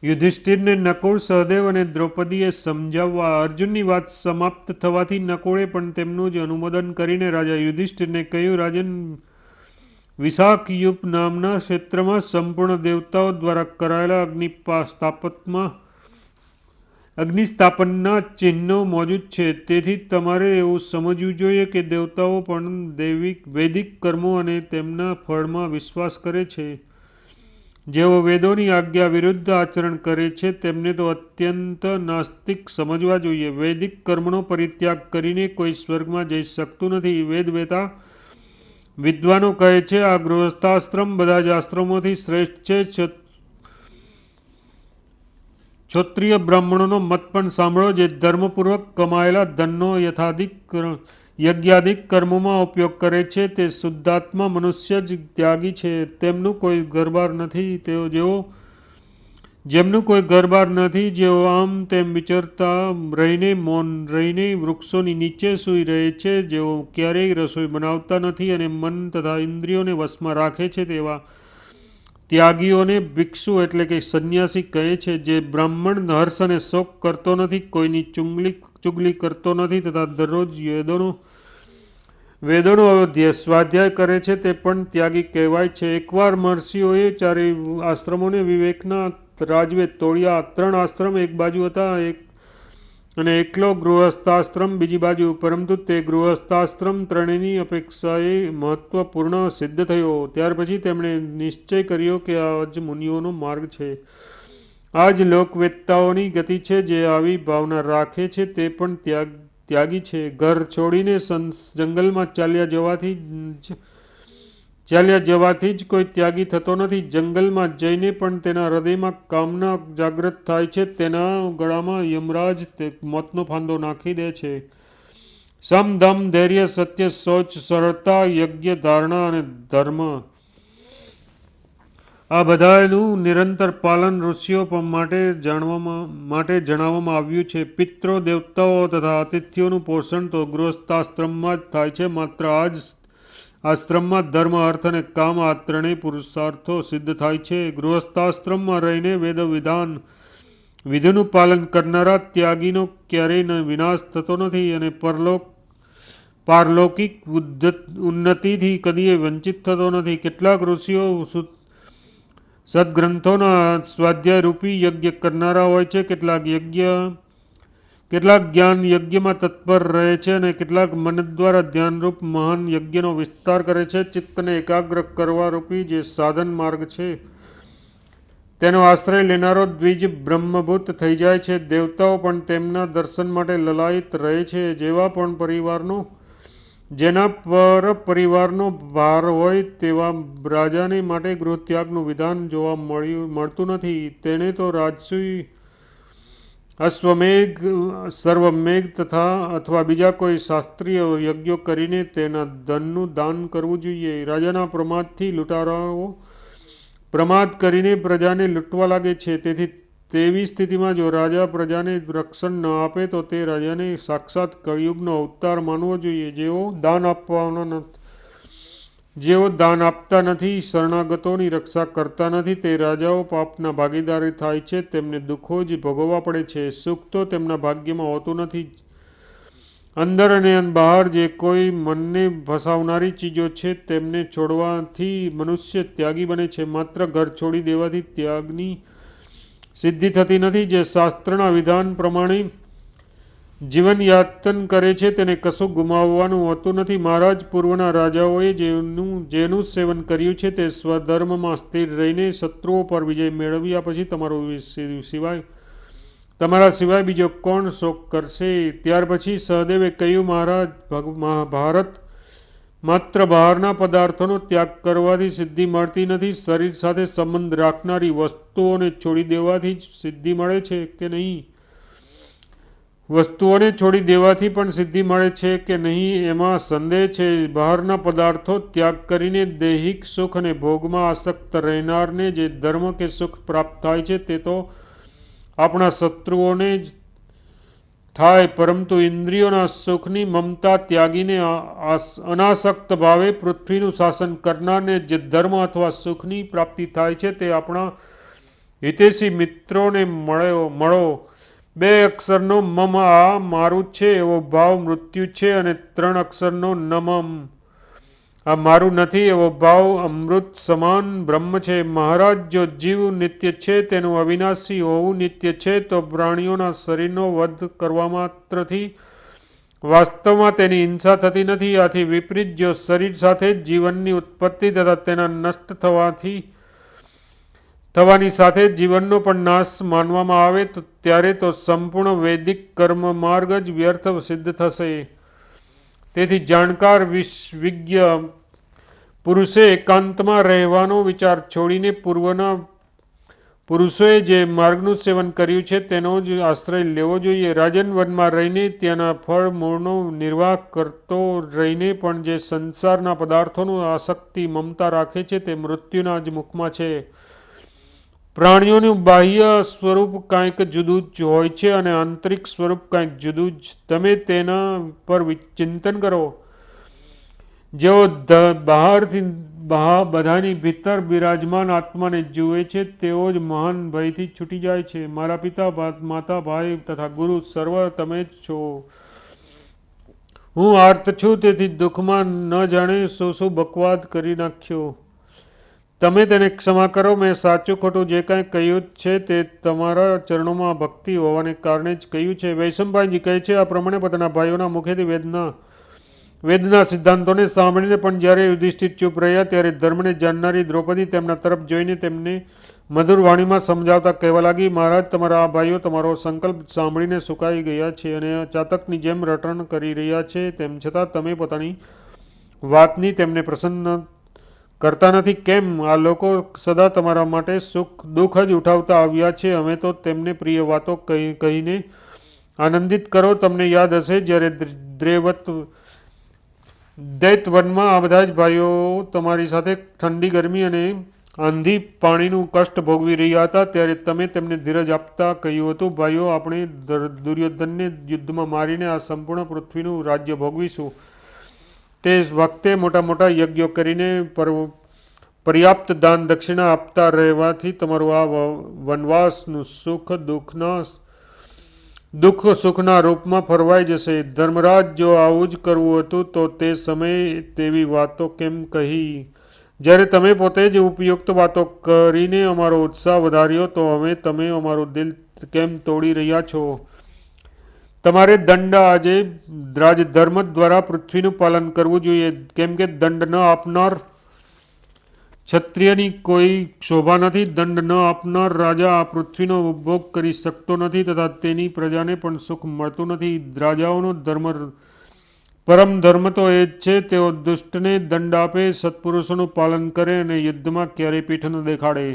યુધિષ્ઠિરને નકુળ, સહદેવ અને દ્રૌપદીએ સમજાવવા અર્જુનની વાત સમાપ્ત થવાથી નકુળે પણ તેમનું જ અનુમોદન કરીને રાજા યુધિષ્ઠિરને કહ્યું, રાજન, વિશાખયુપ નામના ક્ષેત્રમાં સંપૂર્ણ દેવતાઓ દ્વારા કરાયેલા અગ્નિસ્થાપનના ચિહ્નો મોજૂદ છે. તેથી તમારે એવું સમજવું જોઈએ કે દેવતાઓ પણ વૈદિક કર્મો અને તેમના ફળમાં વિશ્વાસ કરે છે. જેઓ વેદોની આજ્ઞા વિરુદ્ધ આચરણ કરે છે તેમને તો અત્યંત નાસ્તિક સમજવા જોઈએ. વૈદિક કર્મનો પરિત્યાગ કરીને કોઈ સ્વર્ગમાં જઈ શકતું નથી. વેદવેતા વિદ્વાનો કહે છે આ ગૃહસ્થાશ્રમ બધા જ આશ્રમોથી શ્રેષ્ઠ છે. ક્ષત્રિય બ્રાહ્મણોનો મત પણ સાંભળો, જે ધર્મપૂર્વક કમાયેલા ધનનો યજ્ઞાદિક કર્મોમાં ઉપયોગ કરે છે તે શુદ્ધાત્મા મનુષ્ય જ ત્યાગી છે. જેમનું કોઈ ઘરબાર નથી, જેઓ આમ તેમ વિચરતા રહીને મૌન રહીને વૃક્ષોની નીચે સૂઈ રહે છે, જેઓ ક્યારેય રસોઈ બનાવતા નથી અને મન તથા ઇન્દ્રિયોને વશમાં રાખે છે, તેવા ત્યાગીઓને ભિક્ષુ એટલે કે સંન્યાસી કહે છે. જે બ્રાહ્મણ હર્ષ અને શોક કરતો નથી, કોઈની ચુગલી કરતો નથી તથા દરરોજ વેદોનો સ્વાધ્યાય કરે છે તે પણ ત્યાગી કહેવાય છે. એકવાર મહર્ષિઓએ ચારેય આશ્રમોને વિવેકના રાજવે તોડ્યા. 3 આશ્રમ એક બાજુ હતા અને એકલો ગૃહસ્થાશ્રમ બીજી બાજુ, પરંતુ તે ગૃહસ્થાશ્રમ ત્રણેયની અપેક્ષાએ મહત્વપૂર્ણ સિદ્ધ થયો. ત્યાર પછી તેમણે નિશ્ચય કર્યો કે આ જ મુનિઓનો માર્ગ છે, આ જ લોકવેત્તાઓની ગતિ છે. જે આવી ભાવના રાખે છે તે પણ ત્યાગી છે. ઘર છોડીને જંગલમાં ચાલ્યા જવાથી જ કોઈ ત્યાગી થતો નથી. જંગલમાં જઈને પણ તેના હૃદયમાં કામના જાગૃત થાય છે, તેના ગળામાં યમરાજ મોતનો ફાંદો નાખી દે છે. સમ, દમ, ધૈર્ય, સત્ય, શૌચ, સરળતા, યજ્ઞ, ધારણા અને ધર્મ, આ બધાનું નિરંતર પાલન ઋષિઓ માટે જણાવવામાં આવ્યું છે. પિતરો, દેવતાઓ તથા અતિથિઓનું પોષણ તો ગૃહસ્થાશ્રમમાં જ થાય છે. માત્ર આ જ આશ્રમમાં ધર્મ, અર્થ અને કામ આ ત્રણેય પુરુષાર્થો સિદ્ધ થાય છે. ગૃહસ્થાશ્રમમાં રહીને વિધિનું પાલન કરનારા ત્યાગીનો ક્યારેય વિનાશ થતો નથી અને પારલૌકિક ઉન્નતિથી કદીય વંચિત થતો નથી. કેટલાક ઋષિઓ સદગ્રંથોના સ્વાધ્યાય રૂપી યજ્ઞ કરનારા હોય છે. કેટલાક જ્ઞાન યજ્ઞમાં તત્પર રહે છે અને કેટલાક મન દ્વારા ધ્યાનરૂપ મહાન યજ્ઞનો વિસ્તાર કરે છે. ચિત્તને એકાગ્ર કરવા રૂપી જે સાધન માર્ગ છે તેનો આશ્રય લેનારો દ્વિજ બ્રહ્મભૂત થઈ જાય છે. દેવતાઓ પણ તેમના દર્શન માટે લલાયિત રહે છે. જેના પર પરિવારનો ભાર હોય તેવા રાજાને માટે ગૃહત્યાગનું વિધાન જોવા મળતું નથી. તેણે તો રાજસૂય, અશ્વમેઘ, સર્વમેઘ અથવા બીજા કોઈ શાસ્ત્રીય યજ્ઞો કરીને તેના ધનનું દાન કરવું જોઈએ. રાજાના પ્રમાદથી લૂંટારાઓ પ્રમાદ કરીને પ્રજાને લૂંટવા લાગે છે. તેથી તેવી સ્થિતિમાં જો રાજા પ્રજાને રક્ષણ ન આપે તો તે રાજાને સાક્ષાત કળિયુગનો અવતાર માનવો જોઈએ. જેઓ દાન આપતા નથી, શરણાગતોની રક્ષા કરતા નથી, તે રાજાઓ પાપના ભાગીદાર થાય છે. તેમને દુઃખો જ ભોગવવા પડે છે. સુખ તો તેમના ભાગ્યમાં હોતું નથી. અંદર અને બહાર જે કોઈ મનને ફસાવનારી ચીજો છે તેમને છોડવાથી મનુષ્ય ત્યાગી બને છે. માત્ર ઘર છોડી દેવાથી ત્યાગની સિદ્ધિ થતી નથી. જે શાસ્ત્રના વિધાન પ્રમાણે જીવન યાતન કરે છે તેને કશું ગુમાવવાનું હોતું નથી. મહારાજ, પૂર્વના રાજાઓએ જેનું સેવન કર્યું છે તે સ્વધર્મમાં સ્થિર રહીને શત્રુઓ પર વિજય મેળવ્યા પછી તમારા સિવાય બીજો કોણ શોક કરશે? ત્યાર પછી સહદેવે કહ્યું, મહારાજ, ભારત, માત્ર બહારના પદાર્થોનો ત્યાગ કરવાથી સિદ્ધિ મળતી નથી. શરીર સાથે સંબંધ રાખનારી વસ્તુઓને છોડી દેવાથી જ સિદ્ધિ મળે છે કે નહીં? વસ્તુઓને છોડી દેવાથી પણ સિદ્ધિ મળે છે કે નહીં એમાં સંદેહ છે. બહારના પદાર્થો ત્યાગ કરીને દૈહિક સુખ અને ભોગમાં આસક્ત રહેનારને જે ધર્મ કે સુખ પ્રાપ્ત થાય છે તે તો આપણા શત્રુઓને જ થાય, પરંતુ ઇન્દ્રિયોના સુખની મમતા ત્યાગીને અનાસક્ત ભાવે પૃથ્વીનું શાસન કરનારને જે ધર્મ અથવા સુખની પ્રાપ્તિ થાય છે તે આપણા હિતેશી મિત્રોને મળો. 2 અક્ષરનો મમ આ મારું છે એવો ભાવ મૃત્યુ છે, અને 3 અક્ષરનો નમમ આ મારું નથી એવો ભાવ અમૃત સમાન બ્રહ્મ છે. મહારાજ, જો જીવ નિત્ય છે, તેનું અવિનાશી હોવું નિત્ય છે, તો પ્રાણીઓના શરીરનો વધ કરવા માત્રથી વાસ્તવમાં તેની હિંસા થતી નથી. આથી વિપરીત, જો શરીર સાથે જ જીવનની ઉત્પત્તિ તથા તેના નષ્ટ થવાની સાથે જીવનનો પણ નાશ માનવામાં આવે તો ત્યારે તો સંપૂર્ણ વૈદિક કર્મ માર્ગ જ વ્યર્થ સિદ્ધ થશે. તેથી જાણકાર વિજ્ઞ પુરુષે એકાંતમાં રહેવાનો વિચાર છોડીને પૂર્વના પુરુષોએ જે માર્ગનું સેવન કર્યું છે તેનો જ આશ્રય લેવો જોઈએ. રાજન, વનમાં રહીને ત્યાંના ફળ મૂળનો નિર્વાહ કરતો રહીને પણ જે સંસારના પદાર્થોનું આસક્તિ મમતા રાખે છે તે મૃત્યુના જ મુખમાં છે. પ્રાણીઓનું બાહ્ય સ્વરૂપ કાંઈક જુદું જ હોય છે અને આંતરિક સ્વરૂપ કાંઈક જુદું જ. તમે તેના પર ચિંતન કરો. જેઓ બહારથી બધાની ભીતર બિરાજમાન આત્માને જુએ છે તેઓ જ મહાન ભયથી છૂટી જાય છે. મારા પિતા, માતા, ભાઈ તથા ગુરુ સર્વ તમે જ છો. હું આર્ત છું, તેથી દુઃખમાં ન જાણે શું બકવાદ કરી નાખ્યો. તમે તેને ક્ષમા કરો. મેં સાચું ખોટું જે કાંઈ કહ્યું છે તે તમારા ચરણોમાં ભક્તિ હોવાને કારણે જ કહ્યું છે. વૈશંપાયનજી કહે છે, આ પ્રમાણે પોતાના ભાઈઓના મુખેથી વેદના સિદ્ધાંતોને સાંભળીને પણ જ્યારે યુધિષ્ઠિર ચૂપ રહ્યા, ત્યારે ધર્મને જાણનારી દ્રૌપદી તેમના તરફ જોઈને તેમને મધુર વાણીમાં સમજાવતા કહેવા લાગી, મહારાજ, તમારા આ ભાઈઓ તમારો સંકલ્પ સાંભળીને સુકાઈ ગયા છે અને ચાતકની જેમ રટણ કરી રહ્યા છે. તેમ છતાં તમે પોતાની વાતની તેમને પ્રસન્ન કરતા નથી કેમ? આ લોકો સદા તમારા માટે સુખ દુઃખ જ ઉઠાવતા આવ્યા છે. અમે તો તેમને પ્રિય વાતો કહીને આનંદિત કરો. તમને યાદ હશે જ્યારે દૈતવનમાં આ બધા જ ભાઈઓ તમારી સાથે ઠંડી, ગરમી અને આંધી પાણીનું કષ્ટ ભોગવી રહ્યા હતા, ત્યારે તમે તેમને ધીરજ આપતા કહ્યું હતું, ભાઈઓ, આપણે દુર્યોધનને યુદ્ધમાં મારીને આ સંપૂર્ણ પૃથ્વીનું રાજ્ય ભોગવીશું. તે વખતે મોટા મોટા યજ્ઞો કરીને પર્યાપ્ત દાન દક્ષિણા આપતા રહેવાથી તમારું આ વનવાસનું દુઃખ સુખના રૂપમાં ફરવાઈ જશે. ધર્મરાજ, જો આવું જ કરવું હતું તો તે સમયે તેવી વાતો કેમ કહી? જ્યારે તમે પોતે જ ઉપયુક્ત વાતો કરીને અમારો ઉત્સાહ વધાર્યો, તો હવે તમે અમારું દિલ કેમ તોડી રહ્યા છો? તમારે દંડ આજે રાજધર્મ દ્વારા પૃથ્વીનું પાલન કરવું જોઈએ, કેમ કે દંડ ન આપનાર ક્ષત્રિયની કોઈ શોભા નથી. દંડ ન આપનાર રાજા આ પૃથ્વીનો ઉપભોગ કરી શકતો નથી તથા તેની પ્રજાને પણ સુખ મળતું નથી. રાજાઓનો પરમ ધર્મ તો એ જ છે, તેઓ દુષ્ટને દંડ આપે, સત્પુરુષોનું પાલન કરે અને યુદ્ધમાં ક્યારેય પીઠ ન દેખાડે.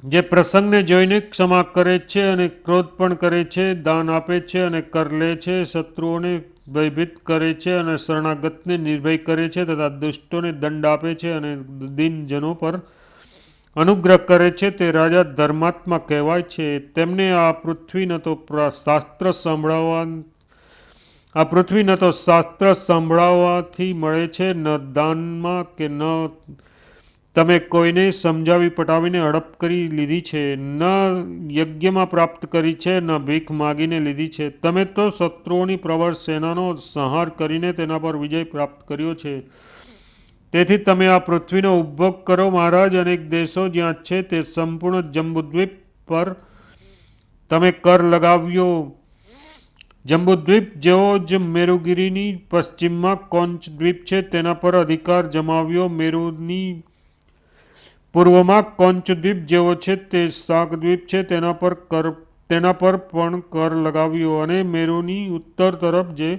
જે પ્રસંગને જોઈને ક્ષમા કરે છે અને ક્રોધ પણ કરે છે, દાન આપે છે અને કર લે છે, શત્રુઓને ભયભીત કરે છે અને શરણાગતને નિર્ભય કરે છે તથા દુષ્ટોને દંડ આપે છે અને દીનજનો પર અનુગ્રહ કરે છે, તે રાજા ધર્માત્મા કહેવાય છે. તેમને આ પૃથ્વી ન તો શાસ્ત્ર સાંભળવાથી મળે છે, ન દાનમાં, કે ન તમે કોઈને સમજાવી પટાવીને હડપ કરી લીધી છે, ન યજ્ઞમાં પ્રાપ્ત કરી છે, ન ભીખ માગીને લીધી છે. તમે તો શત્રુઓની પ્રબળ સેનાનો સંહાર કરીને તેના પર વિજય પ્રાપ્ત કર્યો છે. તેથી તમે આ પૃથ્વીનો ઉપભોગ કરો. મહારાજ, અનેક દેશો જ્યાં છે તે સંપૂર્ણ જંબુદ્વીપ પર તમે કર લગાવ્યો. જંબુદ્વીપ જેવો જ મેરુગીરીની પશ્ચિમમાં કોંચ દ્વીપ છે, તેના પર અધિકાર જમાવ્યો. મેરુની પૂર્વમાં કોંચદ્વીપ જેવો છે તે શાકદ્વીપ છે, તેના પર પણ કર લગાવ્યો. અને મેરુની ઉત્તર તરફ જે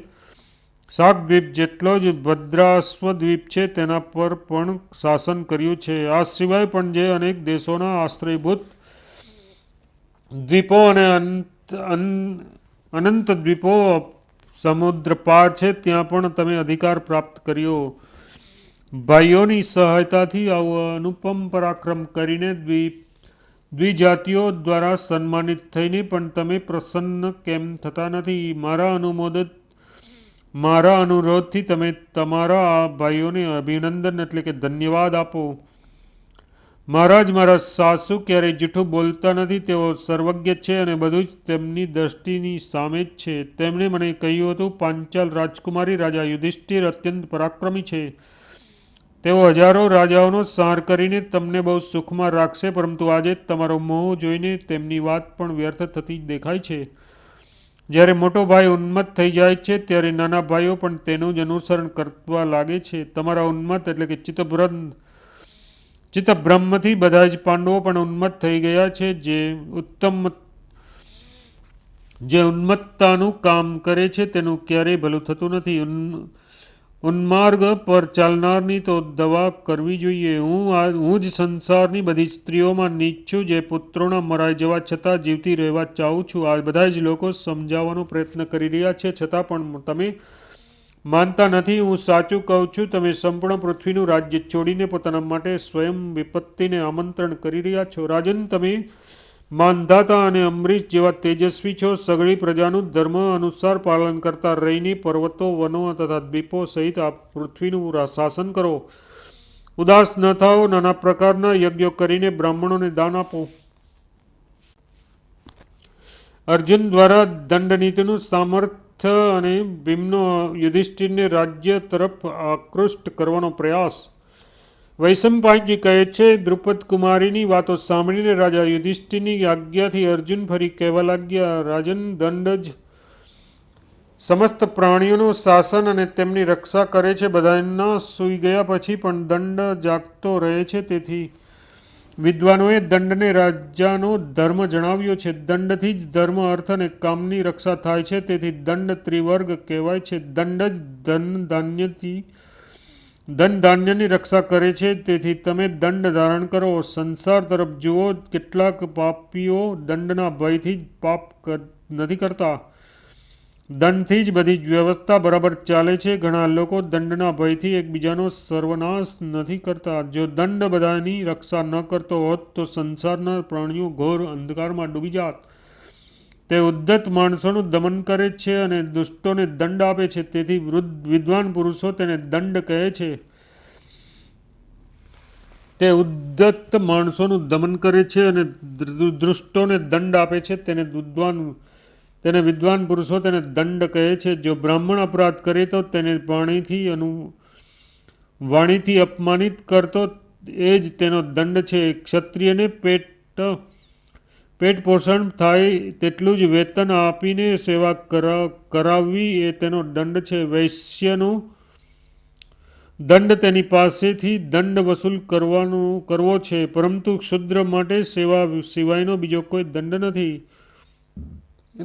શાકદ્વીપ જેટલો જ ભદ્રાશ્વદ્વીપ છે તેના પર પણ શાસન કર્યું છે. આ સિવાય પણ જે અનેક દેશોના આશ્રયભૂત દ્વીપો અને અનંત દ્વીપો સમુદ્ર પાર છે, ત્યાં પણ તમે અધિકાર પ્રાપ્ત કર્યો. ભાઈઓની સહાયતાથી આવું અનુપમ પરાક્રમ કરીને દ્વિજાતિઓ દ્વારા સન્માનિત થઈને પણ તમે પ્રસન્ન કેમ થતા નથી? મારા અનુરોધથી તમે તમારા આ ભાઈઓને અભિનંદન એટલે કે ધન્યવાદ આપો. મહારાજ, મારા સાસુ ક્યારેય જૂઠું બોલતા નથી. તેઓ સર્વજ્ઞ છે અને બધું જ તેમની દ્રષ્ટિની સામે જ છે. તેમણે મને કહ્યું હતું, પાંચાલ રાજકુમારી રાજા યુધિષ્ઠિર અત્યંત પરાક્રમી છે. તેઓ હજારો રાજાઓનો સંહાર કરીને તમને બહુ સુખમાં રાખશે, પરંતુ આજે તમારો મોહ જોઈને તેમની વાત પણ વ્યર્થ થતી દેખાય છે. જ્યારે મોટો ભાઈ ઉન્મત્ત થઈ જાય છે ત્યારે નાના ભાઈઓ પણ તેનું જ અનુસરણ કરવા લાગે છે. તમારા ઉન્મત્ત એટલે કે ચિત્તભ્રમથી બધા જ પાંડવો પણ ઉન્મત્ત થઈ ગયા છે. જે ઉન્મત્તતાનું કામ કરે છે તેનું ક્યારેય ભલું થતું નથી. ઉન્માર્ગ પર ચાલનારની તો દવા કરવી જોઈએ. હું જ સંસારની બધી સ્ત્રીઓમાં નીચ છું, જે પુત્રોના મરાઈ જવા છતાં જીવતી રહેવા ચાહું છું. આ બધા જ લોકો સમજાવવાનો પ્રયત્ન કરી રહ્યા છે, છતાં પણ તમે માનતા નથી. હું સાચું કહું છું, તમે સંપૂર્ણ પૃથ્વીનું રાજ્ય છોડીને પોતાના માટે સ્વયં વિપત્તિને આમંત્રણ કરી રહ્યા છો. રાજન, તમે માંધાતા અને અમરીશ જેવા તેજસ્વી છો. સઘળી પ્રજાનું ધર્મ અનુસાર પાલન કરતા રહીને પર્વતો, વનો તથા દ્વીપો સહિત આ પૃથ્વીનું શાસન કરો. ઉદાસ ન થાઓ. નાના પ્રકારના યજ્ઞો કરીને બ્રાહ્મણોને દાન આપો. અર્જુન દ્વારા દંડનીતિનું સામર્થ્ય અને ભીમનો યુધિષ્ઠિરને રાજ્ય તરફ આકૃષ્ટ કરવાનો પ્રયાસ. વૈશંપાયનજી કહે છે, દ્રુપદ કુમારીની વાતો સાંભળીને રાજા યુધિષ્ઠિરની આજ્ઞાથી અર્જુન ફરી કહેવા લાગ્યા, રાજન, દંડ જ સમસ્ત પ્રાણીઓનું શાસન અને તેમની રક્ષા કરે છે. બધાના સૂઈ ગયા પછી પણ દંડ જાગતો રહે છે. તેથી વિદ્વાનોએ દંડને રાજાનો ધર્મ જણાવ્યો છે. દંડથી જ ધર્મ, અર્થ અને કામની રક્ષા થાય છે. તેથી દંડ ત્રિવર્ગ કહેવાય છે. દંડ જ ધન ધાન્યની રક્ષા કરે છે. તેથી તમે દંડ ધારણ કરો. સંસાર તરફ જુઓ. કેટલાક પાપીઓ દંડના ભયથી જ પાપ નથી કરતા. દંડથી જ બધી જ વ્યવસ્થા બરાબર ચાલે છે. ઘણા લોકો દંડના ભયથી એકબીજાનો સર્વનાશ નથી કરતા. જો દંડ બધાની રક્ષા ન કરતો હોત તો સંસારના પ્રાણીઓ ઘોર અંધકારમાં ડૂબી જાત. તે ઉદ્ધત માણસોનું દમન કરે છે અને દુષ્ટોને દંડ આપે છે. તેથી વિદ્વાન પુરુષો તેને દંડ કહે છે. તે ઉદ્ધત માણસોનું દમન કરે છે અને દુષ્ટોને દંડ આપે છે. તેને વિદ્વાન પુરુષો તેને દંડ કહે છે. જો બ્રાહ્મણ અપરાધ કરે તો તેને વાણીથી અપમાનિત કરતો એ જ તેનો દંડ છે. ક્ષત્રિયને પેટ પોષણ થાય તેટલું જ વેતન આપીને સેવા કરાવવી એ તેનો દંડ છે. વૈશ્યનો દંડ તેની પાસેથી દંડ વસૂલ કરવો છે, પરંતુ ક્ષુદ્ર માટે સેવા સિવાયનો બીજો કોઈ દંડ નથી.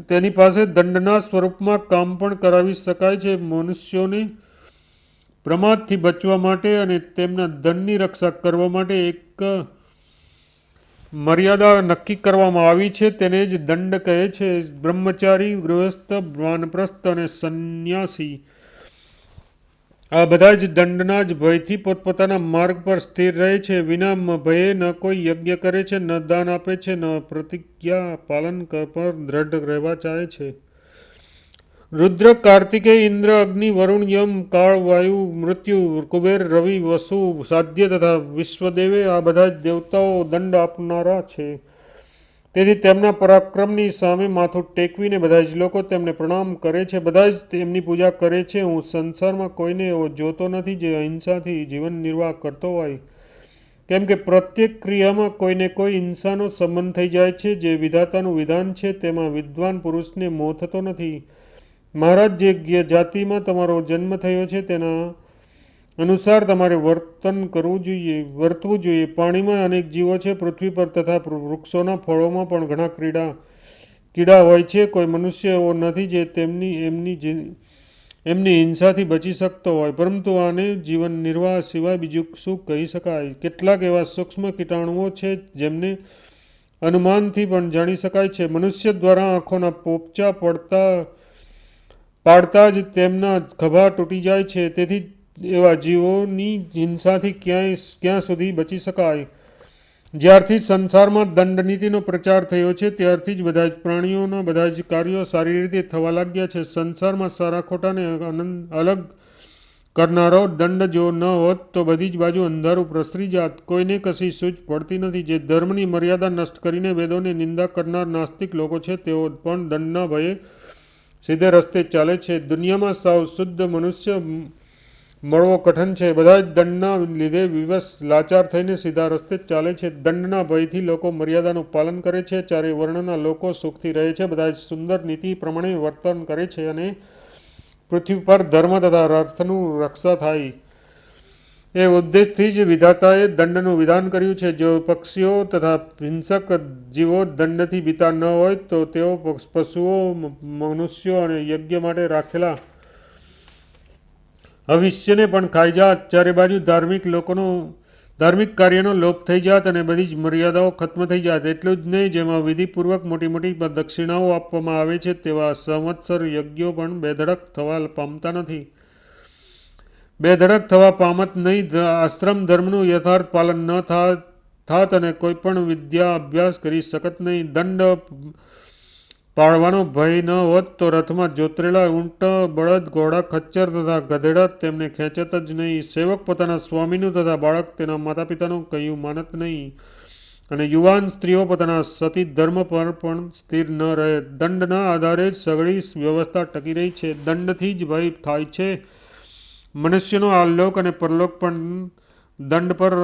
તેની પાસે દંડના સ્વરૂપમાં કામ પણ કરાવી શકાય છે. મનુષ્યોને પ્રમાદથી બચવા માટે અને તેમના ધનની રક્ષા કરવા માટે એક મર્યાદા નક્કી કરવામાં આવી છે. તેને જ દંડ કહે છે. બ્રહ્મચારી, ગૃહસ્થ, વાનપ્રસ્થ અને સંન્યાસી આ બધા જ દંડના જ ભયથી પોતપોતાના માર્ગ પર સ્થિર રહે છે. વિના ભયે ન કોઈ યજ્ઞ કરે છે, ન દાન આપે છે, ન પ્રતિજ્ઞા પાલન પર દ્રઢ રહેવા ચાહે છે. રુદ્ર, કાર્તિકેય, ઇન્દ્ર, અગ્નિ, વરુણ, યમ, કાળ, વાયુ, મૃત્યુ, કુબેર, રવિ, વસુ, સાધ્ય તથા વિશ્વદેવે આ બધા જ દેવતાઓ દંડ આપનારા છે. તેથી તેમના પરાક્રમની સામે માથું ટેકવીને બધા જ લોકો તેમને પ્રણામ કરે છે. બધા જ તેમની પૂજા કરે છે. હું સંસારમાં કોઈને એવો જોતો નથી જે અહિંસાથી જીવન નિર્વાહ કરતો હોય, કેમ કે પ્રત્યેક ક્રિયામાં કોઈને કોઈ હિંસાનો સંબંધ થઈ જાય છે. જે વિધાતાનું વિધાન છે તેમાં વિદ્વાન પુરુષને મોહ થતો નથી. મહારાજ, જે જાતિમાં તમારો જન્મ થયો છે તેના અનુસાર તમારે વર્તવું જોઈએ. પાણીમાં અનેક જીવો છે. પૃથ્વી પર તથા વૃક્ષોના ફળોમાં પણ ઘણા કીડા હોય છે. કોઈ મનુષ્ય એવો નથી જે એમની હિંસાથી બચી શકતો હોય, પરંતુ આને જીવન નિર્વાહ સિવાય બીજું શું કહી શકાય? કેટલાક એવા સૂક્ષ્મ કીટાણુઓ છે જેમને અનુમાનથી પણ જાણી શકાય છે. મનુષ્ય દ્વારા આંખોના પોપચા પાડતા જ તેમના ખભા તૂટી જાય છે. તેથી એવા જીવોની હિંસાથી ક્યાં સુધી બચી શકાય? જ્યારથી સંસારમાં દંડનીતિનો પ્રચાર થયો છે ત્યારથી જ બધા જ પ્રાણીઓના બધા જ કાર્યો સારી રીતે થવા લાગ્યા છે. સંસારમાં સારા ખોટાને અલગ કરનારો દંડ જો ન હોત તો બધી જ બાજુ અંધારું પ્રસરી જાત. કોઈને કશી સૂઝ પડતી નથી. જે ધર્મની મર્યાદા નષ્ટ કરીને વેદોની નિંદા કરનાર નાસ્તિક લોકો છે તેઓ પણ દંડના ભયે સીધે રસ્તે ચાલે છે. દુનિયામાં સાવ શુદ્ધ મનુષ્ય મળવો કઠણ છે. બધા જ દંડના લીધે વિવશ લાચાર થઈને સીધા રસ્તે ચાલે છે. દંડના ભયથી લોકો મર્યાદાનું પાલન કરે છે. ચારે વર્ણના લોકો સુખથી રહે છે. બધા જ સુંદર નીતિ પ્રમાણે વર્તન કરે છે અને પૃથ્વી પર ધર્મ તથા અર્થનું રક્ષા થાય એ ઉદ્દેશથી જ વિધાતાએ દંડનું વિધાન કર્યું છે. જો પક્ષીઓ તથા હિંસક જીવો દંડથી બીતા ન હોય તો તેઓ પશુઓ, મનુષ્યો અને યજ્ઞ માટે રાખેલા ભવિષ્યને પણ ખાઈ જાત. ચારે બાજુ ધાર્મિક કાર્યનો લોપ થઈ જાત અને બધી જ મર્યાદાઓ ખત્મ થઈ જાત. એટલું જ નહીં, જેમાં વિધિપૂર્વક મોટી મોટી દક્ષિણાઓ આપવામાં આવે છે તેવા સંવત્સર યજ્ઞો પણ બેધડક થવા પામતા નથી. બેધડક થવા પામત નહીં. આશ્રમ ધર્મનું યથાર્થ પાલન ન થાત અને કોઈ પણ વિદ્યા અભ્યાસ કરી શકત નહીં. દંડ પાળવાનો ભય ન હોત તો રથમાં જોતરેલા ઊંટ, બળદ, ઘોડા, ખચ્ચર તથા ગધેડા તેમને ખેંચત જ નહીં. સેવક પોતાના સ્વામીનું તથા બાળક તેના માતા પિતાનું કહ્યું માનત નહીં. અને યુવાન સ્ત્રીઓ પોતાના સતી ધર્મ પર પણ સ્થિર ન રહે. દંડના આધારે જ સઘળી વ્યવસ્થા ટકી રહી છે. દંડથી જ ભય થાય છે. મનુષ્યનો આલોક અને પરલોક પણ દંડ પર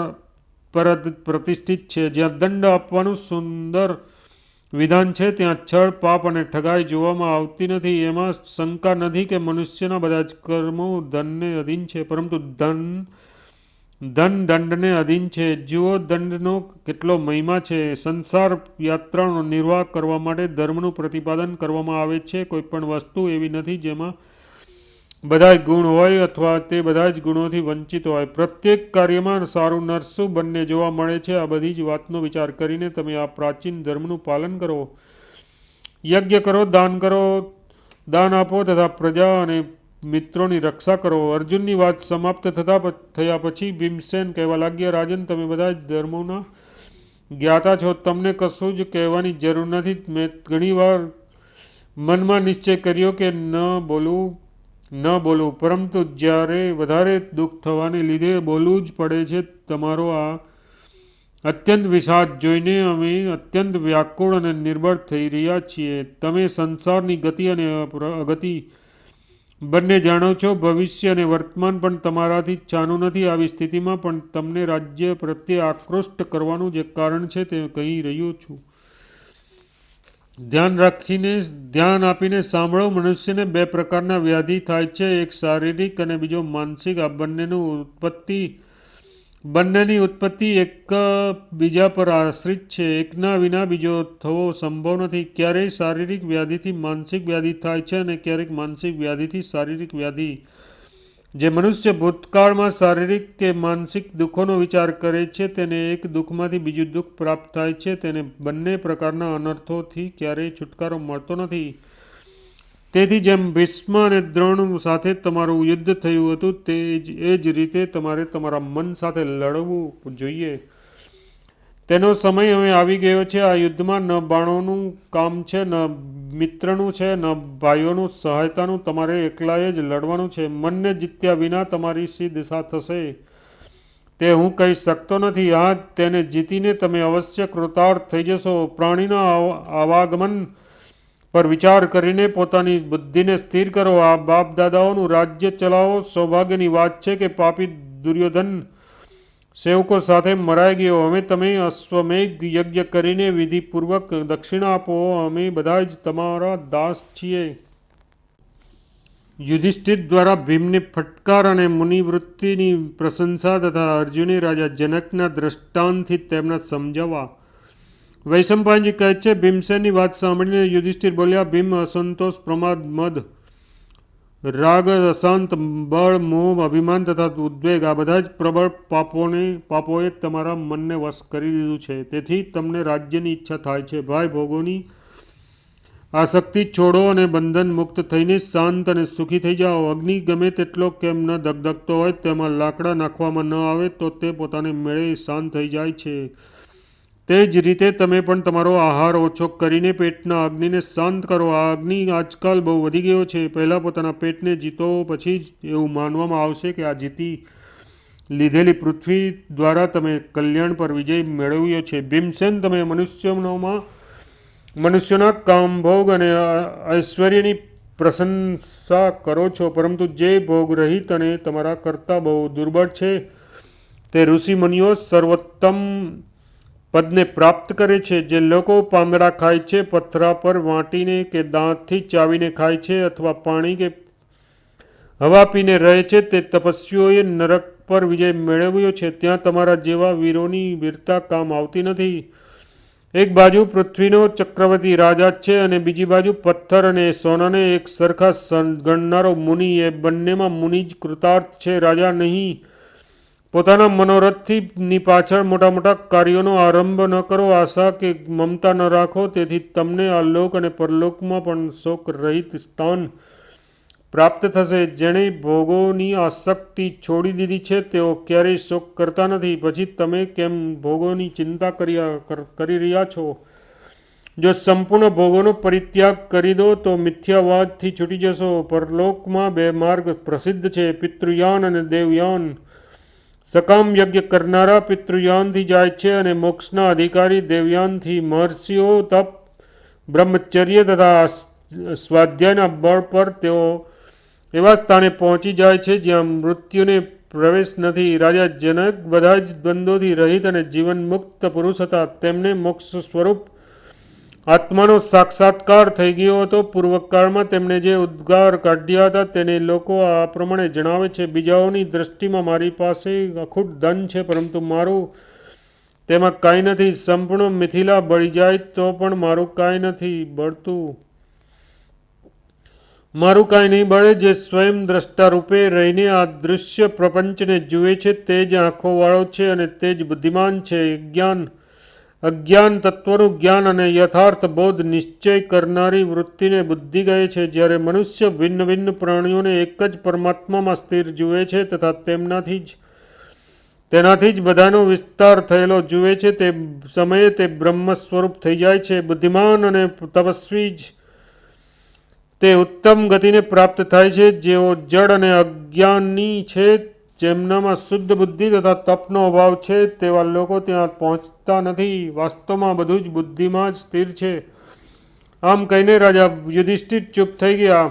પ્રતિષ્ઠિત છે. જ્યાં દંડ આપવાનું સુંદર વિધાન છે ત્યાં છળ, પાપ અને ઠગાઈ જોવામાં આવતી નથી. એમાં શંકા નથી કે મનુષ્યના બધા જ કર્મો ધનને અધીન છે, પરંતુ ધન દંડને અધીન છે. જુઓ દંડનો કેટલો મહિમા છે. સંસાર યાત્રાનો નિર્વાહ કરવા માટે ધર્મનું પ્રતિપાદન કરવામાં આવે છે. કોઈ પણ વસ્તુ એવી નથી જેમાં બધા ગુણ હોય અથવા તે બધા જ ગુણોથી વંચિત હોય. પ્રત્યેક કાર્યમાં સારું નરસું બંને જોવા મળે છે. આ બધી જ વાતનો વિચાર કરીને તમે આ પ્રાચીન ધર્મનું પાલન કરો, યજ્ઞ કરો, દાન આપો તથા પ્રજા અને મિત્રોની રક્ષા કરો. અર્જુનની વાત સમાપ્ત થયા પછી ભીમસેન કહેવા લાગ્યા, રાજન, તમે બધા જ ધર્મોના જ્ઞાતા છો. તમને કશું જ કહેવાની જરૂર નથી. મેં ઘણીવાર મનમાં નિશ્ચય કર્યો કે ન બોલવું, પરંતુ જ્યારે વધારે દુઃખ થવાને લીધે બોલવું જ પડે છે. તમારો આ અત્યંત વિષાદ જોઈને અમે અત્યંત વ્યાકુળ અને નિર્બળ થઈ રહ્યા છીએ. તમે સંસારની ગતિ અને અગતિ બંને જાણો છો. ભવિષ્ય અને વર્તમાન પણ તમારાથી છાનું નથી. આવી સ્થિતિમાં પણ તમને રાજ્ય પ્રત્યે આકૃષ્ટ કરવાનું જે કારણ છે તે કહી રહ્યો છું. ધ્યાન આપીને સાંભળો. મનુષ્યને બે પ્રકારના વ્યાધિ થાય છે, એક શારીરિક અને બીજો માનસિક. આ બંનેની ઉત્પત્તિ એક બીજા પર આશ્રિત છે. એકના વિના બીજો થવો સંભવ નથી. ક્યારેય શારીરિક વ્યાધિથી માનસિક વ્યાધિ થાય છે અને ક્યારેક માનસિક વ્યાધિથી શારીરિક વ્યાધિ. જે મનુષ્ય ભૂતકાળમાં શારીરિક કે માનસિક દુઃખોનો વિચાર કરે છે તેને એક દુઃખમાંથી બીજું દુઃખ પ્રાપ્ત થાય છે. તેને બંને પ્રકારના અનર્થોથી ક્યારેય છુટકારો મળતો નથી. તેથી જેમ ભીષ્મ અને દ્રોણ સાથે તમારું યુદ્ધ થયું હતું એ જ રીતે તમારે તમારા મન સાથે લડવું જોઈએ. તેનો સમય હવે આવી ગયો છે. આ યુદ્ધમાં ન બાણોનું કામ છે, ન મિત્રનું છે, ન ભાઈઓનું સહાયતાનું. તમારે એકલાએ જ લડવાનું છે. મનને જીત્યા વિના તમારી શી દિશા થશે તે હું કહી શકતો નથી. હા, તેને જીતીને તમે અવશ્ય કૃતાર્થ થઈ જશો. પ્રાણીના આવાગમન પર વિચાર કરીને પોતાની બુદ્ધિને સ્થિર કરો. આ બાપ દાદાઓનું રાજ્ય ચલાવો. સૌભાગ્યની વાત છે કે પાપી દુર્યોધન સેવકો સાથે મરાઈ ગયો. હવે તમે અશ્વમેઘ યજ્ઞ કરીને વિધિપૂર્વક દક્ષિણા આપો. અમે બધા જ તમારા દાસ છીએ. યુધિષ્ઠિર દ્વારા ભીમને ફટકાર અને મુનિવૃત્તિની પ્રશંસા તથા અર્જુને રાજા જનકના દ્રષ્ટાંતથી તેમના સમજાવવા. વૈશંપાયનજી કહે છે, ભીમસેનની વાત સાંભળીને યુધિષ્ઠિર બોલ્યા, ભીમ, અસંતોષ, પ્રમાદ, મદ, રાગ, અશાંત, બળ, મોહ, અભિમાન તથા ઉદ્વેગ, આ બધા જ પ્રબળ પાપોએ તમારા મનને વશ કરી દીધું છે. તેથી તમને રાજ્યની ઈચ્છા થાય છે. ભાઈ, ભોગોની આસક્તિ છોડો અને બંધન મુક્ત થઈને શાંત અને સુખી થઈ જાઓ. અગ્નિ ગમે તેટલો કેમ ન ધગધગતો હોય તેમાં લાકડા નાખવામાં ન આવે તો તે પોતાને મેળે શાંત થઈ જાય છે. તે જ રીતે તમે પણ તમારો આહાર ઓછો કરીને પેટના અગ્નિને શાંત કરો. આ અગ્નિ આજકાલ બહુ વધી ગયો છે. પહેલાં પોતાના પેટને જીતો, પછી જ એવું માનવામાં આવશે કે આ જીતી લીધેલી પૃથ્વી દ્વારા તમે કલ્યાણ પર વિજય મેળવ્યો છે. ભીમસેન, તમે મનુષ્યોના કામભોગ અને ઐશ્વર્યની પ્રશંસા કરો છો, પરંતુ જે ભોગ રહિત અને તમારા કરતાં બહુ દુર્બળ છે તે ઋષિમુનિઓ સર્વોત્તમ પદને પ્રાપ્ત કરે છે. જે લોકો પાંદડા ખાય છે, પથરા પર વાટીને કે દાંતથી ચાવીને ખાય છે, અથવા પાણી કે હવા પીને રહે છે, તે તપસ્વીઓએ નરક પર વિજય મેળવ્યો છે. ત્યાં તમારા જેવા વીરોની વીરતા કામ આવતી નથી. એક બાજુ પૃથ્વીનો ચક્રવર્તી રાજા છે અને બીજી બાજુ પથ્થર અને સોનાને એક સરખા ગણનારો મુનિ. એ બંનેમાં મુનિ જ કૃતાર્થ છે, રાજા નહીં. પોતાના મનોરથની પાછળ મોટા મોટા કાર્યોનો આરંભ ન કરો. આશા કે મમતા ન રાખો. તેથી તમને આ લોક અને પરલોકમાં પણ શોક રહિત સ્થાન પ્રાપ્ત થશે. જેણે ભોગોની આસક્તિ છોડી દીધી છે તેઓ ક્યારેય શોક કરતા નથી. પછી તમે કેમ ભોગોની ચિંતા કરી રહ્યા છો? જો સંપૂર્ણ ભોગોનો પરિત્યાગ કરી દો તો મિથ્યાવાદથી છૂટી જશો. પરલોકમાં બે માર્ગ પ્રસિદ્ધ છે, પિતૃયાન અને દેવયાન. સકામ યજ્ઞ કરનારા પિતૃયાનથી જાય છે અને મોક્ષના અધિકારી દેવયાનથી. મહર્ષિઓ તપ, બ્રહ્મચર્ય તથા સ્વાધ્યાયના બળ પર તેઓ એવા સ્થાને પહોંચી જાય છે જ્યાં મૃત્યુને પ્રવેશ નથી. રાજા જનક બધા જ દ્વંદ્વોથી રહિત અને જીવન મુક્ત પુરુષ હતા. તેમને મોક્ષ સ્વરૂપ આત્માનો સાક્ષાત્કાર થઈ ગયો હતો. પૂર્વકાળમાં તેમણે જે ઉદ્ગાર કાઢ્યા હતા તેને લોકો આ પ્રમાણે જણાવે છે: બીજાઓની દ્રષ્ટિમાં મારી પાસે અખૂટ ધન છે, પરંતુ મારું તેમાં કાંઈ નથી. સંપૂર્ણ મિથિલા બળી જાય તો પણ મારું કાંઈ નથી બળતું. મારું કાંઈ નહીં બળે. જે સ્વયં દ્રષ્ટા રૂપે રહીને આ દૃશ્ય પ્રપંચને જુએ છે તે જ આંખોવાળો છે અને તે જ બુદ્ધિમાન છે. અજ્ઞાન તત્વનું જ્ઞાન અને યથાર્થ બોધ નિશ્ચય કરનારી વૃત્તિને બુદ્ધિ કહે છે. જ્યારે મનુષ્ય ભિન્ન ભિન્ન પ્રાણીઓને એક જ પરમાત્મામાં સ્થિર જુએ છે તથા તેનાથી જ બધાનો વિસ્તાર થયેલો જુએ છે, તે સમયે તે બ્રહ્મ સ્વરૂપ થઈ જાય છે. બુદ્ધિમાન અને તપસ્વી જ તે ઉત્તમ ગતિને પ્રાપ્ત થાય છે. જેઓ જડ અને અજ્ઞાની છે, જેમનામાં શુદ્ધ બુદ્ધિ તથા તપનો અભાવ છે, તેવા લોકો ત્યાં પહોંચતા નથી. વાસ્તવમાં બધું જ બુદ્ધિમાં જ સ્થિર છે. આમ કહીને રાજા યુધિષ્ઠિર ચૂપ થઈ ગયા.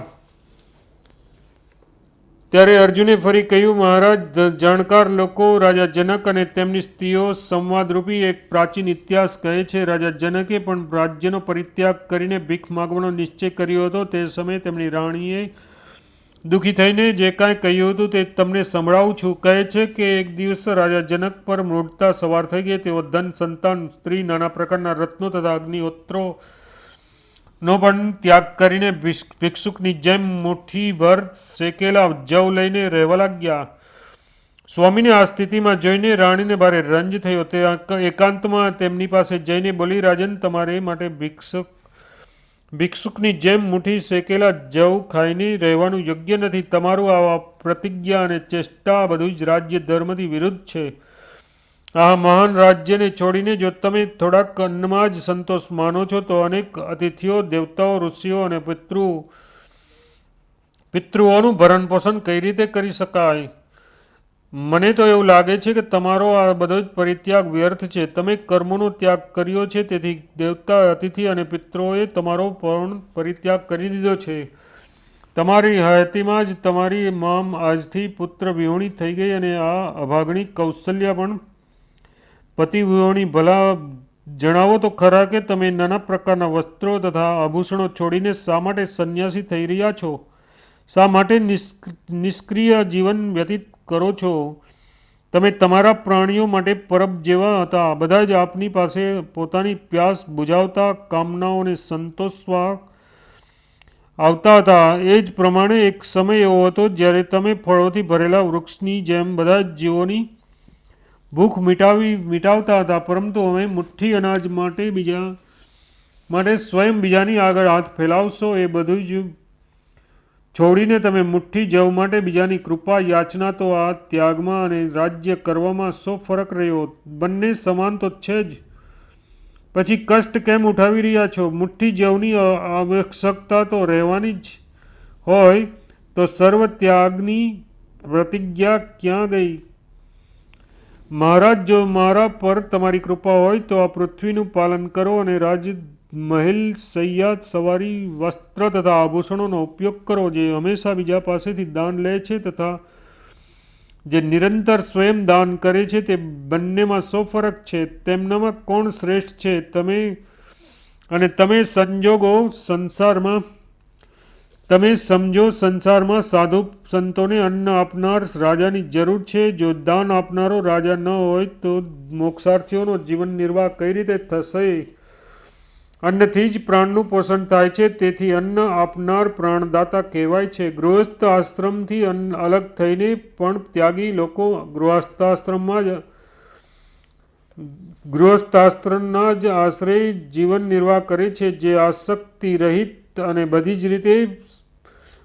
ત્યારે અર્જુને ફરી કહ્યું: મહારાજ, જાણકાર લોકો રાજા જનક અને તેમની સ્ત્રીઓ સંવાદરૂપી એક પ્રાચીન ઇતિહાસ કહે છે. રાજા જનકે પણ રાજ્યનો પરિત્યાગ કરીને ભીખ માગવાનો નિશ્ચય કર્યો હતો. તે સમયે તેમની રાણીએ દુઃખી થઈને જે કાંઈ કહ્યું હતું તે તમને સંભળાવું છું. કહે છે કે એક દિવસ રાજા જનક પર મૂઢતા સવાર થઈ ગઈ. તેઓ ધન, સંતાન, સ્ત્રી, નાના પ્રકારના રત્નો તથા અગ્નિહોત્રો નો પણ ત્યાગ કરીને ભિક્ષુકની જેમ મુઠ્ઠીભર શેકેલા જવ લઈને રહેવા લાગ્યા. સ્વામીને આ સ્થિતિમાં જોઈને રાણીને ભારે રંજ થયો. તે એકાંતમાં તેમની પાસે જઈને બોલી: રાજન, તમારે માટે ભિક્ષુકની જેમ મુઠ્ઠી શેકેલા જવ ખાઈને રહેવાનું યોગ્ય નથી. તમારું આવા પ્રતિજ્ઞા અને ચેષ્ટા બધું જ રાજ્ય ધર્મથી વિરુદ્ધ છે. આ મહાન રાજ્યને છોડીને જો તમે થોડાક અન્નમાં જ સંતોષ માનો છો તો અનેક અતિથિઓ, દેવતાઓ, ઋષિઓ અને પિતૃઓનું ભરણ પોષણ કઈ રીતે કરી શકાય? મને તો એવું લાગે છે કે તમારો આ બધો જ પરિત્યાગ વ્યર્થ છે. તમે કર્મોનો ત્યાગ કર્યો છે, તેથી દેવતા, અતિથિ અને પિતૃઓએ તમારો પણ પરિત્યાગ કરી દીધો છે. તમારી હયાતીમાં જ તમારી મામ આજથી પુત્ર વિહોણી થઈ ગઈ અને આ અભાગણી કૌશલ્યા પણ પતિ વિહોણી. ભલા જણાવો તો ખરા કે તમે નાના પ્રકારના વસ્ત્રો તથા આભૂષણો છોડીને શા માટે સંન્યાસી થઈ રહ્યા છો? શા માટે નિષ્ક્રિય જીવન વ્યતીત કરો છો? તમે તમારા પ્રાણીઓ માટે પરબ જેવા હતા. બધા જ આપની પાસે પોતાની પ્યાસ બુઝાવતા, કામનાઓને સંતોષવા આવતા હતા. એ જ પ્રમાણે એક સમય એવો હતો જ્યારે તમે ફળોથી ભરેલા વૃક્ષની જેમ બધા જ જીવોની ભૂખ મિટાવતા હતા. પરંતુ હવે મુઠ્ઠી અનાજ માટે સ્વયં બીજાની આગળ હાથ ફેલાવશો. એ બધું જ છોડીને તમે મુઠ્ઠી જવ માટે બીજાની કૃપા યાચના. તો આ ત્યાગમાં અને રાજ્ય કરવામાં શો ફરક રહ્યો? બંને સમાન તો છે જ. પછી કષ્ટ કેમ ઉઠાવી રહ્યા છો? મુઠ્ઠી જવની આવશ્યકતા તો રહેવાની જ હોય તો સર્વ ત્યાગની પ્રતિજ્ઞા ક્યાં ગઈ? મહારાજ, જો મારા પર તમારી કૃપા હોય તો આ પૃથ્વીનું પાલન કરો અને રાજમહેલ, શૈયા, સવારી, વસ્ત્ર તથા આભૂષણોનો ઉપયોગ કરો. જે હંમેશા બીજા પાસેથી દાન લે છે તથા જે નિરંતર સ્વયં દાન કરે છે તે બંનેમાં શો ફરક છે? તેમનામાં કોણ શ્રેષ્ઠ છે? તમે સમજો સંસારમાં સાધુ સંતોને અન્ન આપનાર રાજાની જરૂર છે. જો દાન આપનારો રાજા ન હોય તો મોક્ષાર્થીઓનો જીવન નિર્વાહ કઈ રીતે થશે? અન્નથી જ પ્રાણનું પોષણ થાય છે, તેથી અન્ન આપનાર પ્રાણદાતા કહેવાય છે. ગૃહસ્થ આશ્રમથી અલગ થઈને પણ ત્યાગી લોકો ગૃહસ્થાશ્રમના જ આશ્રય જીવન નિર્વાહ કરે છે. જે આસક્તિ રહિત અને બધી જ રીતે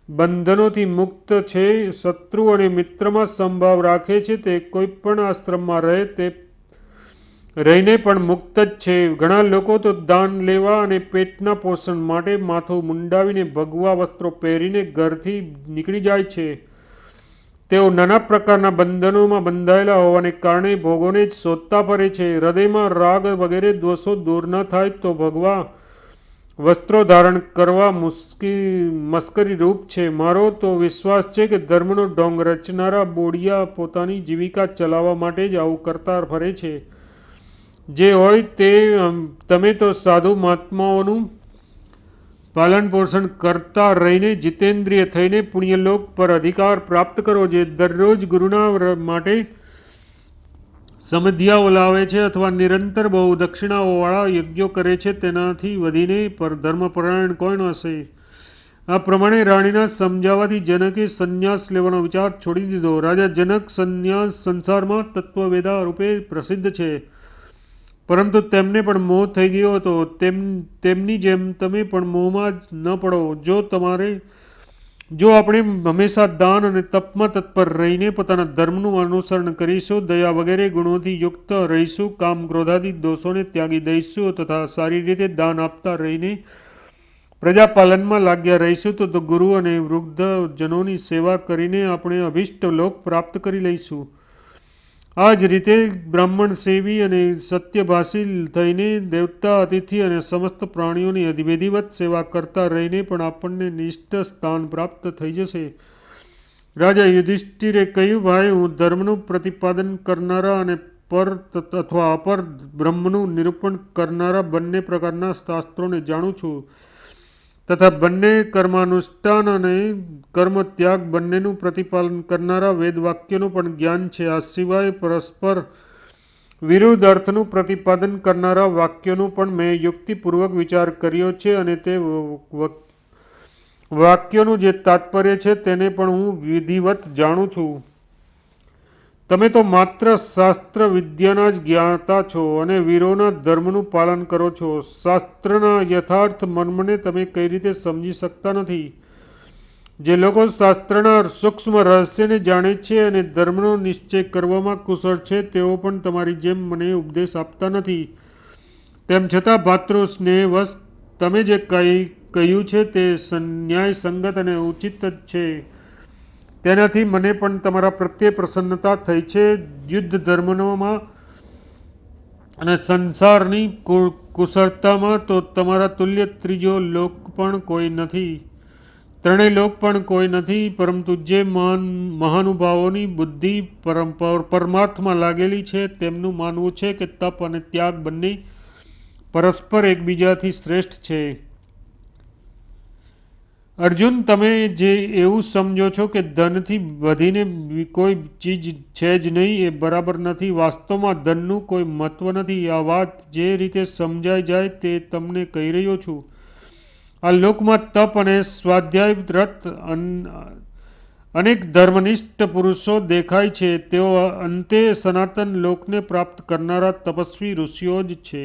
બંધનોથી મુક્ત છે, શત્રુ અને મિત્રમાં સમભાવ રાખે છે, તે કોઈ પણ આશ્રમમાં રહીને પણ મુક્ત જ છે. ઘણા લોકો તો દાન લેવા અને પેટના પોષણ માટે માથું મુંડાવીને ભગવા વસ્ત્રો પહેરીને ઘરથી નીકળી જાય છે. તેઓ નાના પ્રકારના બંધનોમાં બંધાયેલા હોવાને કારણે ભોગોને જ શોધતા ફરે છે. હૃદયમાં રાગ વગેરે દોષો દૂર ન થાય તો ભગવા વસ્ત્રો ધારણ કરવા મસ્કરી રૂપ છે. મારો તો વિશ્વાસ છે કે ધર્મનો ઢોંગ રચનારા બોડિયા પોતાની જીવિકા ચલાવવા માટે જ આવું કરતા ફરે છે. જે હોય તે, તમે તો સાધુ મહાત્માઓનું પાલન પોષણ કરતા રહીને જીતેન્દ્રિય થઈને પુણ્યલોક પર અધિકાર પ્રાપ્ત કરો. જે દરરોજ ગુરુના માટે સમધિયાઓ લાવે છે અથવા નિરંતર બહુ દક્ષિણાઓવાળા યજ્ઞો કરે છે, તેનાથી વધીને ધર્મપરાયણ કોણ હશે? આ પ્રમાણે રાણીના સમજાવવાથી જનકે સંન્યાસ લેવાનો વિચાર છોડી દીધો. રાજા જનક સંસારમાં તત્વવેદા રૂપે પ્રસિદ્ધ છે, પરંતુ તેમને પણ મોહ થઈ ગયો હતો. તેમની જેમ તમે પણ મોહમાં જ ન પડો. જો આપણે હંમેશા દાન અને તપમાં તત્પર રહીને પોતાના ધર્મનું અનુસરણ કરીશું, દયા વગેરે ગુણોથી યુક્ત રહીશું, કામ ક્રોધાદી દોષોને ત્યાગી દઈશું તથા સારી રીતે દાન આપતા રહીને પ્રજાપાલનમાં લાગ્યા રહીશું, તો ગુરુ અને વૃદ્ધજનોની સેવા કરીને આપણે અભિષ્ટ લોક પ્રાપ્ત કરી લઈશું. આ જ રીતે બ્રાહ્મણ સેવી અને સત્યભાષી થઈને દેવતા, અતિથિ અને સમસ્ત પ્રાણીઓની વિધિવત સેવા કરતા રહીને પણ આપણને નિષ્ઠ સ્થાન પ્રાપ્ત થઈ જશે. રાજા યુધિષ્ઠિરે કહ્યું, ભાઈ, હું ધર્મનું પ્રતિપાદન કરનારા અને પર અથવા અપર બ્રહ્મનું નિરૂપણ કરનારા બંને પ્રકારના શાસ્ત્રોને જાણું છું તથા બંને કર્માનુષ્ઠાન અને કર્મત્યાગ બંનેનું પ્રતિપાલન કરનારા વેદવાક્યોનું પણ જ્ઞાન છે. આ સિવાય પરસ્પર વિરુદ્ધ અર્થનું પ્રતિપાદન કરનારા વાક્યોનું પણ મેં યુક્તિપૂર્વક વિચાર કર્યો છે અને તે વાક્યોનું જે તાત્પર્ય છે તેને પણ હું વિધિવત જાણું છું. તમે તો માત્ર શાસ્ત્ર વિદ્યાના જ જ્ઞાતા છો અને વીરોના ધર્મનું પાલન કરો છો. શાસ્ત્રના યથાર્થ મર્મને તમે કઈ રીતે સમજી શકતા નથી? જે લોકો શાસ્ત્રના સૂક્ષ્મ રહસ્યને જાણે છે અને ધર્મનો નિશ્ચય કરવામાં કુશળ છે, તેઓ પણ તમારી જેમ મને ઉપદેશ આપતા નથી. તેમ છતાં ભાતૃ સ્નેહવશ તમે જે કહ્યું છે તે ન્યાયસંગત અને ઉચિત જ છે. તેનાથી મને પણ તમારા પ્રત્યે પ્રસન્નતા થઈ છે. યુદ્ધ ધર્મમાં અને સંસારની કુશળતામાં તો તમારા તુલ્ય ત્રીજો લોક પણ કોઈ નથી, ત્રણેય લોક પણ કોઈ નથી. પરંતુ જે મહાનુભાવોની બુદ્ધિ પરમાર્થમાં લાગેલી છે, તેમનું માનવું છે કે તપ અને ત્યાગ બંને પરસ્પર એકબીજાથી શ્રેષ્ઠ છે. અર્જુન, તમે જે એવું સમજો છો કે ધનથી વધીને કોઈ ચીજ છે જ નહીં, એ બરાબર નથી. વાસ્તવમાં ધનનું કોઈ મહત્વ નથી. આ વાત જે રીતે સમજાઈ જાય તે તમને કહી રહ્યો છું. આ લોકમાં તપ અને સ્વાધ્યાય વ્રત અનેક ધર્મનિષ્ઠ પુરુષો દેખાય છે. તેઓ અંતે સનાતન લોકને પ્રાપ્ત કરનારા તપસ્વી ઋષિઓ જ છે.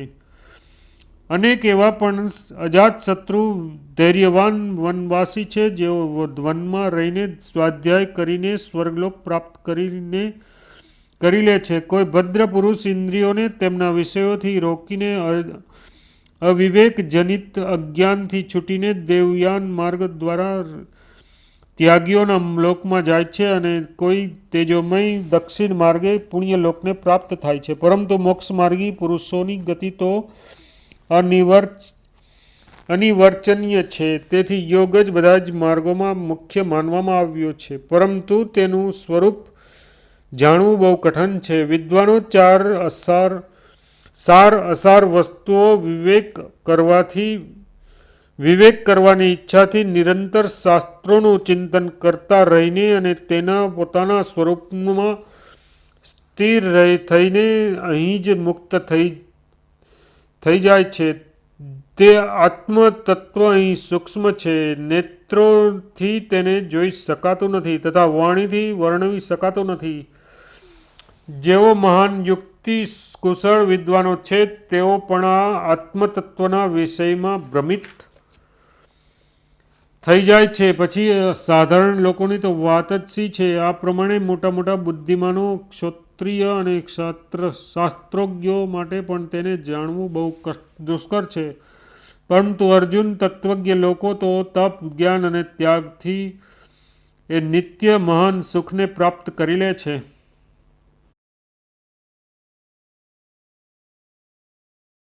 અનેક એવા પણ અજાતશત્રુ ધૈર્યવાન વનવાસી છે, જેઓ વનમાં રહીને સ્વાધ્યાય કરીને સ્વર્ગલોક પ્રાપ્ત કરી લે છે. કોઈ ભદ્ર પુરુષ ઇન્દ્રિયોને તેમના વિષયોથી રોકીને અવિવેક જનિત અજ્ઞાનથી છૂટીને દેવયાન માર્ગ દ્વારા ત્યાગીઓના લોકમાં જાય છે અને કોઈ તેજોમય દક્ષિણ માર્ગે પુણ્યલોકને પ્રાપ્ત થાય છે. પરંતુ મોક્ષ માર્ગી પુરુષોની ગતિ તો અનિર્વચનીય છે. તેથી યોગ જ બધા જ માર્ગોમાં મુખ્ય માનવામાં આવ્યો છે, પરંતુ તેનું સ્વરૂપ જાણવું બહુ કઠણ છે. વિદ્વાનો સાર અસાર વસ્તુઓ વિવેક કરવાની ઈચ્છાથી નિરંતર શાસ્ત્રોનું ચિંતન કરતા રહીને અને તેના પોતાના સ્વરૂપમાં સ્થિર થઈને અહીં જ મુક્ત થઈ જાય છે. તે આત્મતત્વ અહીં સૂક્ષ્મ છે, નેત્રોથી તેને જોઈ શકાતું નથી તથા વાણીથી વર્ણવી શકાતું નથી. જેઓ મહાન યુક્તિ કુશળ વિદ્વાનો છે તેઓ પણ આ આત્મતત્વના વિષયમાં ભ્રમિત થઈ જાય છે. પછી સાધારણ લોકોની તો વાત જ શી છે. આ પ્રમાણે મોટા મોટા બુદ્ધિમાનો, ક્ષત્રિય અને શાસ્ત્રોજ્ઞો માટે પણ તેને જાણવું બહુ દુષ્કર છે. પરંતુ અર્જુન, તત્વજ્ઞ લોકો તો તપ, જ્ઞાન અને ત્યાગથી એ નિત્ય મહાન સુખને પ્રાપ્ત કરી લે છે.